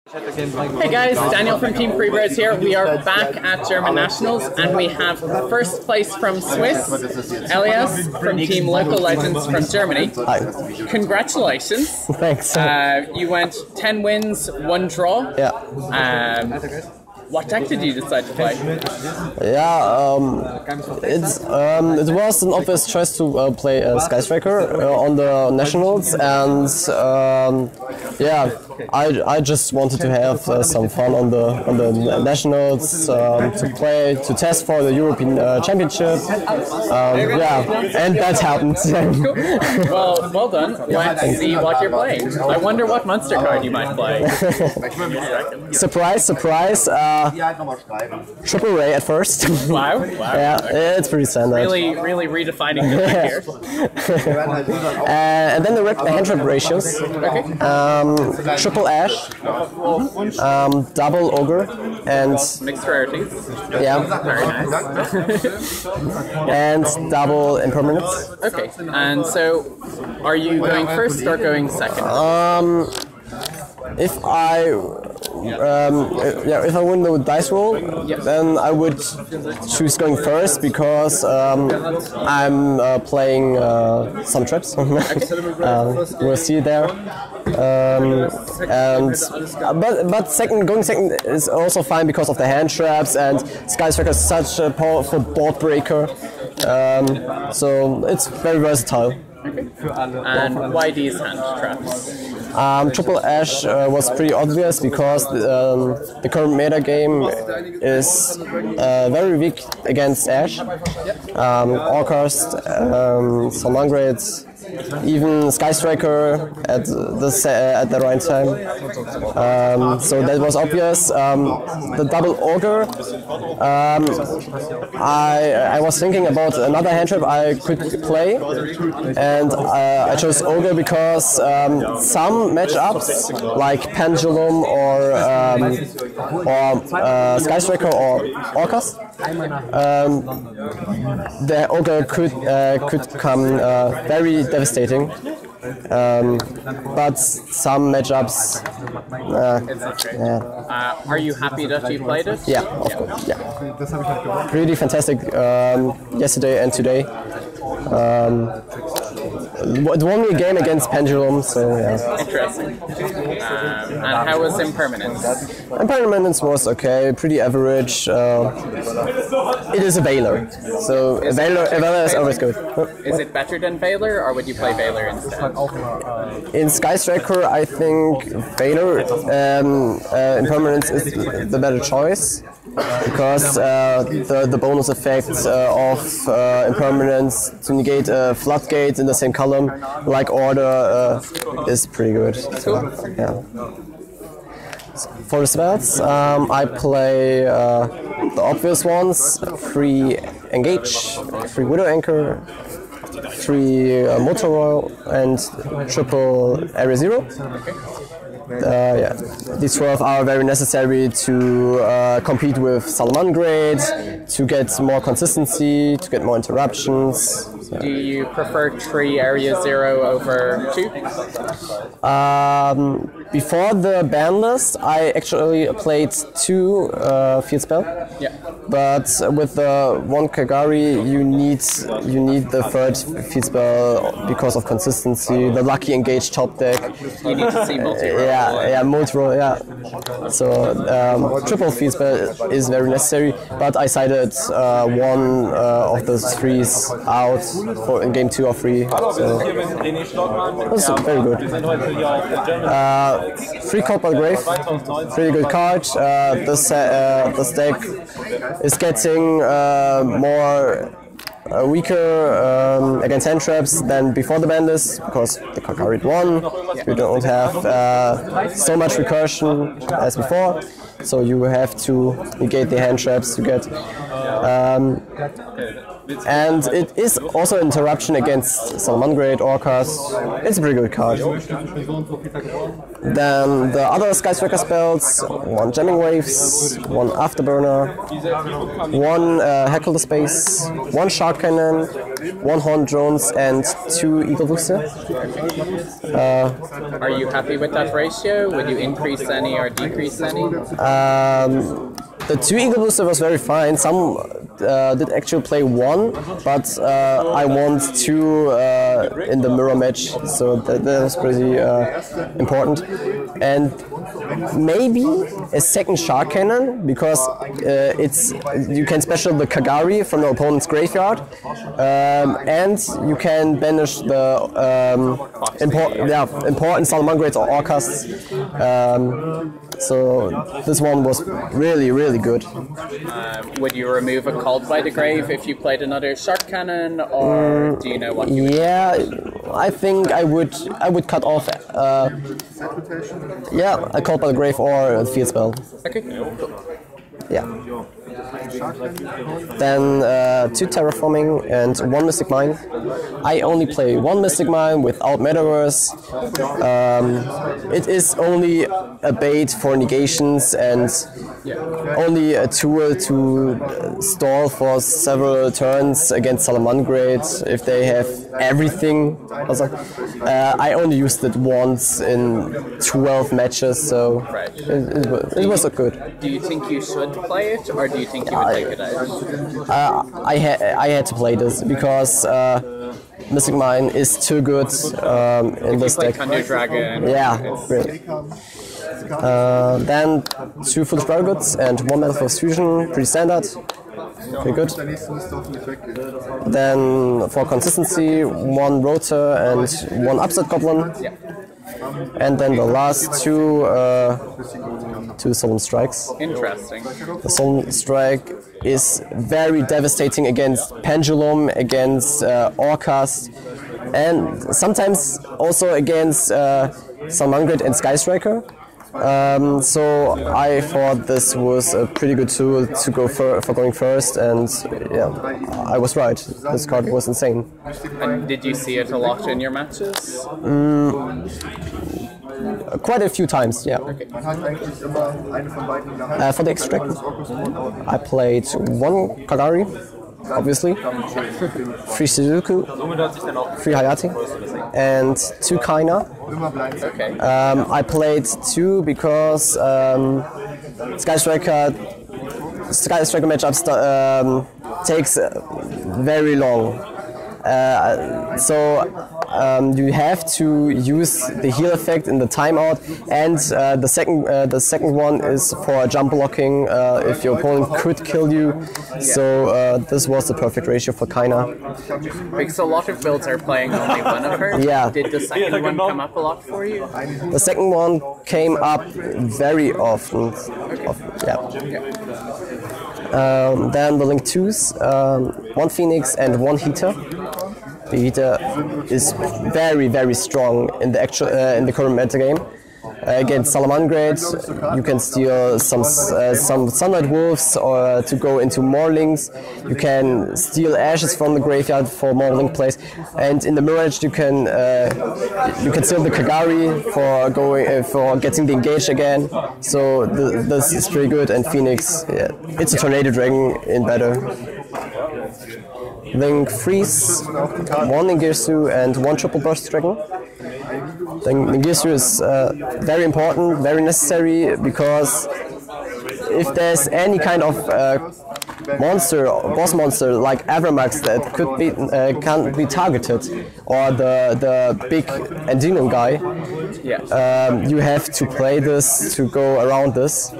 Hey guys, Daniel from Team Kuribrohs here. We are back at German Nationals and we have first place from Swiss, Elias from Team Local Legends from Germany. Hi. Congratulations. Thanks. You went 10 wins, 1 draw. Yeah. What deck did you decide to play? Yeah, it was an obvious choice to play Sky Striker on the Nationals, and yeah, I just wanted to have some fun on the Nationals, to test for the European Championship. Yeah, and that happened. Cool. Well done. Let's see what you're playing. I wonder what monster card you might play. Surprise, surprise. Triple Ray at first. Wow. Yeah, it's pretty standard. Really redefining the deck here. And then the hand trap ratios. Okay. Triple Ash, double Ogre, and mixed rarities. Yeah. Very nice. And double Impermanence. Okay. And so, are you going first or going second? If I win the dice roll, then I would choose going first because I'm playing some traps. We'll see there. Going second is also fine because of the hand traps, and Sky Striker is such a powerful board breaker. So it's very versatile. Okay. And why these hand traps? Triple Ash was pretty obvious because the current meta game is very weak against Ash. Orcast, some Mangrades, even Sky Striker at the right time. So that was obvious. The double Ogre. I was thinking about another hand trap I could play, and I chose Ogre because some matchups like Pendulum or Sky Striker or Orcas, the Ogre could come very devastating. But some matchups. Are you happy that you played it? Yeah, of course. Yeah, really fantastic yesterday and today. It won me a game against Pendulum, so yeah. Interesting. And how was Impermanence? Impermanence was okay, pretty average. It is a Veiler, so a Veiler is always good. Is it better than Veiler, or would you play Veiler instead? In Sky Striker, I think Veiler Impermanence is the better choice, because the bonus effect of Impermanence to negate a Floodgate in the same column, like Order, is pretty good. So, yeah. For the spells, I play the obvious ones: 3 Engage, 3 Widow Anchor, 3 Motor Royal, and triple Area 0. Yeah, these 12 are very necessary to compete with Salamangrade, to get more consistency, to get more interruptions. So. Do you prefer 3 Area 0 over 2? Before the ban list, I actually played 2 field spell. Yeah. But with the 1 Kagari, you need the 3rd field spell because of consistency. The lucky engage top deck. You need to see multi-roll. Yeah, multi-roll. Yeah. So triple field spell is very necessary. But I sided 1 of those 3s out for in game 2 or 3. So that's very good. 3 Caught by the Grave, pretty good card. This deck is getting more weaker against hand traps than before the ban list, because the Kagari won. You don't have so much recursion as before, so you have to negate the hand traps to get. And it is also interruption against Salamangreat, Orcas. It's a pretty good card. Then the other Sky Striker spells, 1 Jamming Waves, 1 Afterburner, 1 Heckle the Space, 1 Shark Cannon, 1 Horn Drones, and 2 Eagle Booster. Are you happy with that ratio? Would you increase any or decrease any? The 2 Eagle Booster was very fine. Some did actually play 1, but I won 2 in the mirror match, so that was pretty important. And maybe a second Shark Cannon, because you can special the Kagari from the opponent's graveyard, and you can banish the important Salamangreats or Orcas. So this one was really, really good. Would you remove a Called by the Grave if you played another Shark Cannon, or do you know what you would do? Yeah, I think I would cut off a Called by the Grave or a Field Spell. Okay, cool. Yeah. Then 2 Terraforming and 1 Mystic Mine. I only play 1 Mystic Mine without Metaverse. It is only a bait for negations and only a tool to stall for several turns against Salamangreat if they have everything. I only used it once in 12 matches, so it was so good. Do you think you should play it, or do you think you would take it out? I had to play this because Mystic Mine is too good in this deck. Thunder Dragon. Yeah, really. Then 2 Foolish Brotherhoods and 1 Metal Force Fusion, pretty standard. Pretty good. Then for consistency, 1 Rotor and 1 Upset Goblin. And then the last 2 Solemn Strikes. Interesting. The Solemn Strike is very devastating against Pendulum, against Orcas, and sometimes also against Salamangreat and Sky Striker. So I thought this was a pretty good tool to go for going first, and yeah, I was right. This card was insane. And did you see it a lot in your matches? Quite a few times, yeah. Okay. For the extract, I played 1 Kagari, obviously, 3 Suzuku, 3 Hayate, and 2 Kaina. Okay. I played 2 because Sky Striker matchups takes very long. So you have to use the heal effect in the timeout, and the second one is for jump blocking if your opponent could kill you. So this was the perfect ratio for Kaina. Because a lot of builds are playing only 1 of her. Yeah. Did the second one come up a lot for you? The second one came up very often. Then the Link 2s, 1 Phoenix and 1 Heater. The Heater is very, very strong in the current metagame. Against Salamangreat, you can steal some Sunlight Wolves or to go into more links. You can steal Ashes from the graveyard for more link plays, and in the Mirage you can steal the Kagari for getting the engage again. So this is pretty good. And Phoenix, yeah, it's a Tornado Dragon in better. Link Freeze, 1 Ningirsu and 1 Triple Burst Dragon. Then Ningirsu is very important, very necessary, because if there's any kind of boss monster like Avramax that can't be targeted, or the big Endino guy, you have to play this to go around this.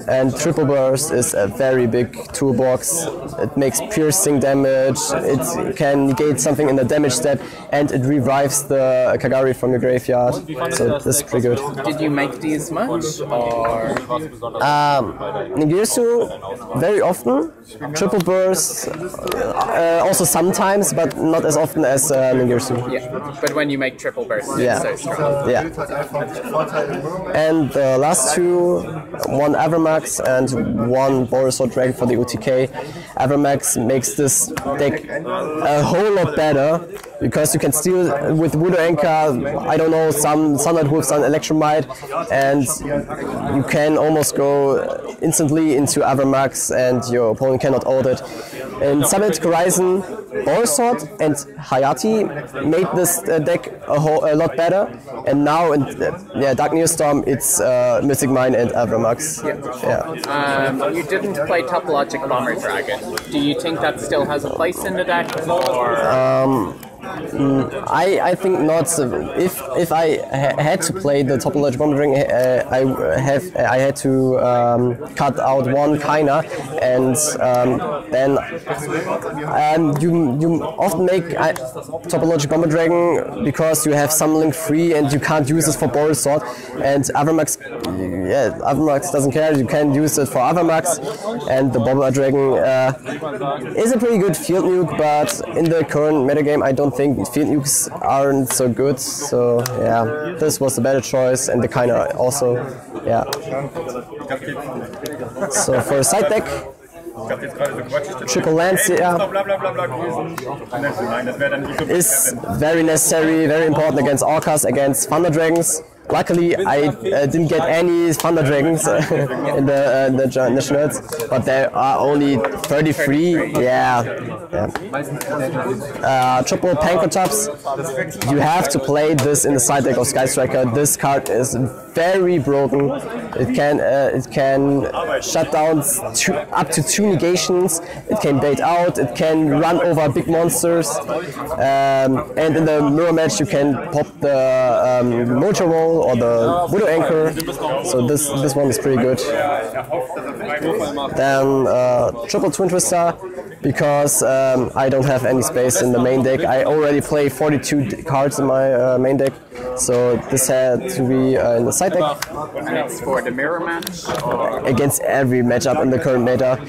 And Triple Burst is a very big toolbox. It makes piercing damage, it can negate something in the damage step, and it revives the Kagari from your graveyard. So this is pretty good. Did you make these much, or? Ningirsu very often. Triple Burst also sometimes, but not as often as Ningirsu. Yeah, but when you make Triple Burst, it's so strong. Yeah. And the last two, one Avermax and one Borisov Dragon for the OTK. Avermax makes this deck a whole lot better because you can steal with Voodoo Anchor, I don't know, some Sunlight Wolf, some Electromite, and you can almost go instantly into Avermax and your opponent cannot hold it. In Summit Horizon, Borisov and Hayati made this deck a lot better, and now in Dark Neostorm it's Mystic Mine and Avermax. You didn't play Topologic Bomber Dragon. Do you think that still has a place in the deck? Or? I think not. If I had to play the Topologic Bomber Dragon, I had to cut out one Kaina, and then you often make Topologic Bomber Dragon because you have Summoning free and you can't use it for Borisov, and Avermax doesn't care. You can use it for Avermax, and the Bomber Dragon is a pretty good field nuke, but in the current metagame I don't think field nukes aren't so good, so yeah, this was a better choice, and the Kaina also, yeah. So for a side deck, Triple Lancia is very necessary, very important against Orcas, against Thunder Dragons. Luckily, I didn't get any Thunder Dragons in the Nationals, but there are only 33. Triple Pankratops. You have to play this in the side deck of Sky Striker. This card is very broken. It can shut down up to 2 negations. It can bait out. It can run over big monsters. And in the mirror match, you can pop the Mojo Roll or the Voodoo Anchor, so this one is pretty good. Then Triple Twin Twister, because I don't have any space in the main deck. I already play 42 cards in my main deck, so this had to be in the side deck. And it's for the mirror match? Against every matchup in the current meta.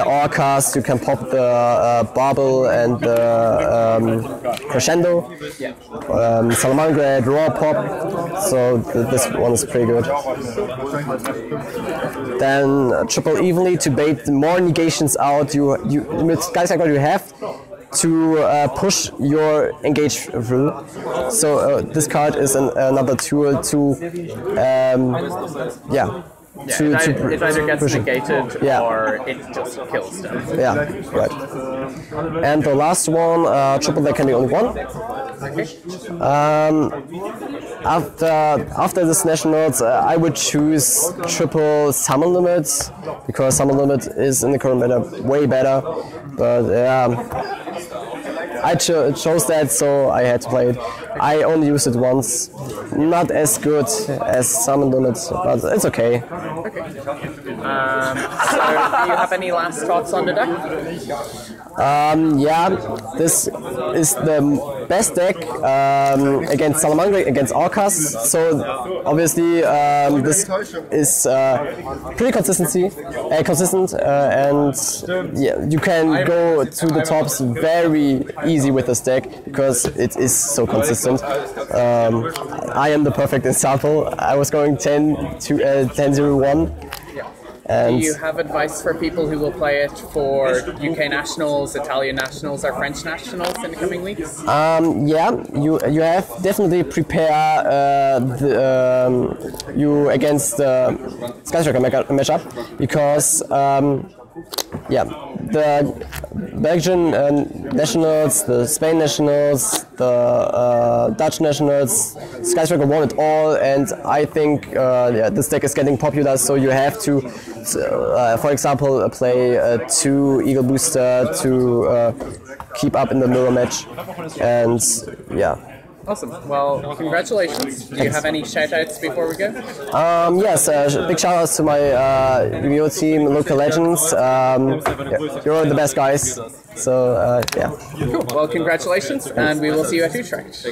Orcas, you can pop the Barbel and the Crescendo. Salamangreat, Raw Pop, so this one is pretty good. Then Triple Evenly to bait more negations out. You with Sky Cycle you have to push your engage through. So this card is another tool to it either gets negated or it just kills them. Yeah, right. And the last one, triple, there can be only one. After this Nationals, I would choose triple Summon Limit, because Summon Limit is in the current meta way better. But I chose that, so I had to play it. I only used it once. Not as good as Summon Limit, but it's okay. So do you have any last thoughts on the deck? This is the best deck against Salamangreat, against Orcas. So obviously this is pretty consistent, and you can go to the tops very easy with this deck because it is so consistent. I am the perfect example. I was going 10-0-1. Do you have advice for people who will play it for UK Nationals, Italian Nationals, or French Nationals in the coming weeks? You have definitely prepare you against the Sky Striker matchup, because the Belgian Nationals, the Spain Nationals, the Dutch Nationals, Sky Striker won it all, and I think this deck is getting popular, so you have to, for example, play 2 Eagle Booster to keep up in the mirror match, and Awesome. Well, congratulations. Do you have any shout-outs before we go? Yes, big shout-outs to my Yu-Gi-Oh team, Local Legends. You're the best guys. So, Cool. Well, congratulations, and we will see you at Utrecht.